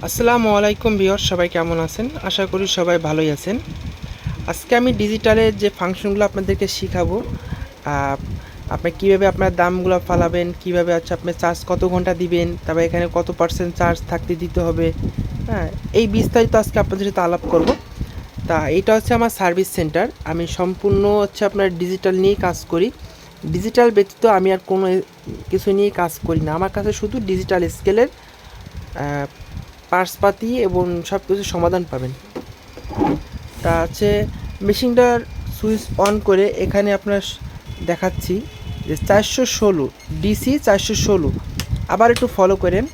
আসসালামু আলাইকুম ভিউয়ার্স, সবাই কেমন আছেন? আশা করি সবাই ভালোই আছেন। আজকে আমি ডিজিটালের যে ফাংশনগুলো আপনাদেরকে শিখাবো। আহ, আপনি কীভাবে আপনার দামগুলো ফালাবেন, কীভাবে আপনি চার্জ কত ঘন্টা দিবেন, তারপরে এখানে কত পার্সেন্ট চার্জ থাকতে দিতে হবে। হ্যাঁ, এই বিস্তারিত আজকে আপনাদের সাথে আলাপ করব। তা এটা হচ্ছে আমার সার্ভিস সেন্টার। আমি সম্পূর্ণ আপনার ডিজিটাল নিয়েই কাজ করি। ডিজিটাল ব্যতীত আমি আর কোনো কিছু নিয়ে কাজ করি না। আমার কাছে শুধু ডিজিটাল স্কেলের পার্সপাতি এবং সব কিছু সমাধান পাবেন। তা মেশিনটার সুইচ অন করে এখানে আপনার দেখাচ্ছি যে 416 ডিসি 416। আবার একটু ফলো করেন।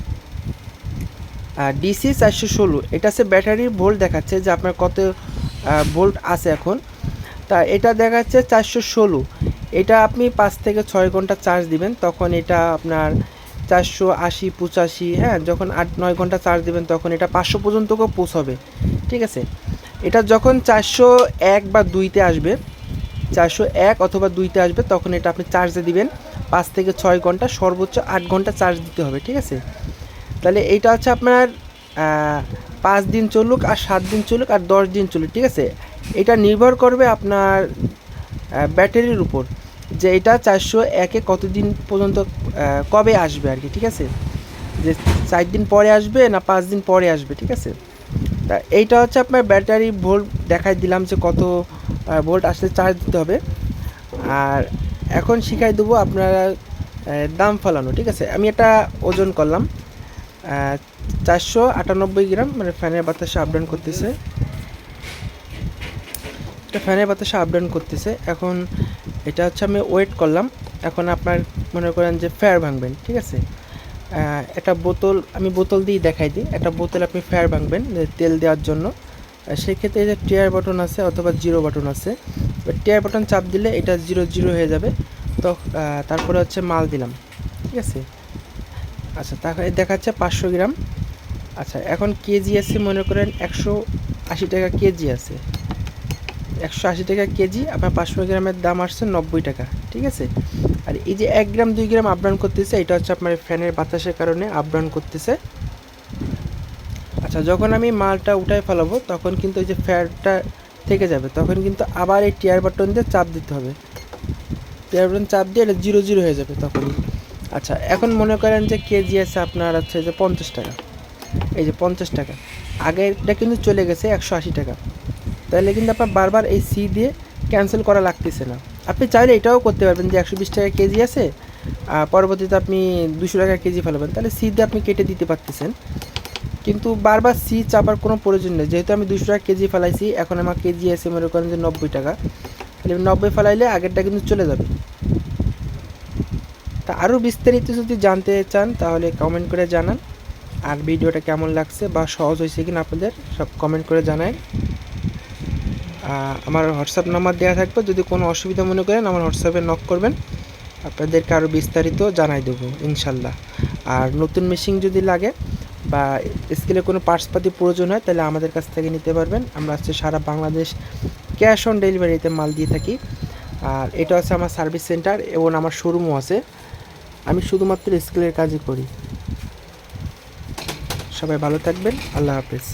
ডিসি 416 এটা ব্যাটারির ভোল্ট দেখাচ্ছে যে আপনার কত ভোল্ট আছে এখন। তা এটা দেখাচ্ছে 416। এটা আপনি 5 থেকে 6 ঘন্টা চার্জ দিবেন, তখন এটা আপনার 480 85। হ্যাঁ, যখন 8-9 ঘন্টা চার্জ দিবেন তখন এটা 500 পর্যন্তও পৌঁছাবে। ঠিক আছে, এটা যখন 401 বা 2তে আসবে, 401 অথবা 2তে আসবে, তখন এটা আপনি চার্জে দিবেন। 5 থেকে 6 ঘন্টা, সর্বোচ্চ 8 ঘন্টা চার্জ দিতে হবে। ঠিক আছে, তাহলে এইটা আপনার 5 দিন চলুক আর 7 দিন চলুক আর 10 দিন চলুক। ঠিক আছে, এটা নির্ভর করবে আপনার ব্যাটারির উপর, যে এটা 401-এ কতদিন পর্যন্ত কবে আসবে আর কি। ঠিক আছে, যে 4 দিন পরে আসবে না 5 দিন পরে আসবে। ঠিক আছে, তা এইটা আপনার ব্যাটারি ভোল্ট দেখাই দিলাম যে কত ভোল্ট আসলে চার্জ দিতে হবে। আর এখন শিখাই দেবো আপনারা দাম ফলানো। ঠিক আছে, আমি এটা ওজন করলাম 498 গ্রাম, মানে ফ্যানের বাতাসে আপ ডাউন করতেছে। এটা ফ্যানের বাতাসে আপ ডাউন করতেছে। এখন এটা আমি ওয়েট করলাম। এখন আপনার মনে করেন যে ফেয়ার ভাঙবেন। ঠিক আছে, একটা বোতল, আমি বোতল দিয়ে দেখাই দিই। একটা বোতল আপনি ফেয়ার ভাঙবেন তেল দেওয়ার জন্য। সেক্ষেত্রে যে টিয়ার বাটন আছে অথবা জিরো বাটন আছে, টিয়ার বাটন চাপ দিলে এটা 0 হয়ে যাবে। তো তারপরে মাল দিলাম। ঠিক আছে, আচ্ছা, তাহলে দেখাচ্ছে 500 গ্রাম। আচ্ছা, এখন কেজি আছে মনে করেন 180 টাকা কেজি আছে। 180 টাকা কেজি, আপনার 500 গ্রামের দাম আসছে 90 টাকা। ঠিক আছে, আর এই যে 1 গ্রাম 2 গ্রাম আপ ডাউন করতেছে, এটা আপনার ফ্যানের বাতাসের কারণে আপ ডাউন করতেছে। আচ্ছা, যখন আমি মালটা উঠায় ফেলাবো তখন কিন্তু এই যে ফ্যানটা থেকে যাবে, তখন কিন্তু আবার এই টিয়ার বাটন দিয়ে চাপ দিতে হবে। টিয়ার বাটন চাপ দিয়ে এটা 0 হয়ে যাবে তখনই। আচ্ছা, এখন মনে করেন যে কেজি আছে আপনার যে 50 টাকা। এই যে 50 টাকা, আগেরটা কিন্তু চলে গেছে 180 টাকা। তাহলে কিন্তু আপনার বারবার এই সি দিয়ে ক্যান্সেল করা লাগতেছে না। আপনি চাইলে এটাও করতে পারবেন যে 120 টাকা কেজি আছে, পরবর্তীতে আপনি 200 টাকা কেজি ফেলাবেন, তাহলে সি দিয়ে আপনি কেটে দিতে পারতেছেন। কিন্তু বারবার সি চাপার কোনো প্রয়োজন নেই, যেহেতু আমি 200 টাকা কেজি ফেলাইছি। এখন আমার কেজি আছে মনে করেন যে 90 টাকা, তাহলে 90 ফেলাইলে আগেরটা কিন্তু চলে যাবে। তা আরও বিস্তারিত যদি জানতে চান তাহলে কমেন্ট করে জানান। আর ভিডিওটা কেমন লাগছে বা সহজ হয়েছে কিনা আপনাদের সব কমেন্ট করে জানান। আমার হোয়াটসঅ্যাপ নাম্বার দেওয়া থাকবে, যদি কোনো অসুবিধা মনে করেন আমার হোয়াটসঅ্যাপে নক করবেন, আপনাদেরকে আরও বিস্তারিত জানাই দেবো ইনশাল্লাহ। আর নতুন মেশিন যদি লাগে বা স্কেলে কোনো পার্টসপাতি প্রয়োজন হয় তাহলে আমাদের কাছ থেকে নিতে পারবেন। আমরা সারা বাংলাদেশ ক্যাশ অন ডেলিভারিতে মাল দিয়ে থাকি। আর এটা আমার সার্ভিস সেন্টার এবং আমার শোরুমও আছে। আমি শুধুমাত্র স্কেলের কাজই করি। সবাই ভালো থাকবেন, আল্লাহ হাফেজ।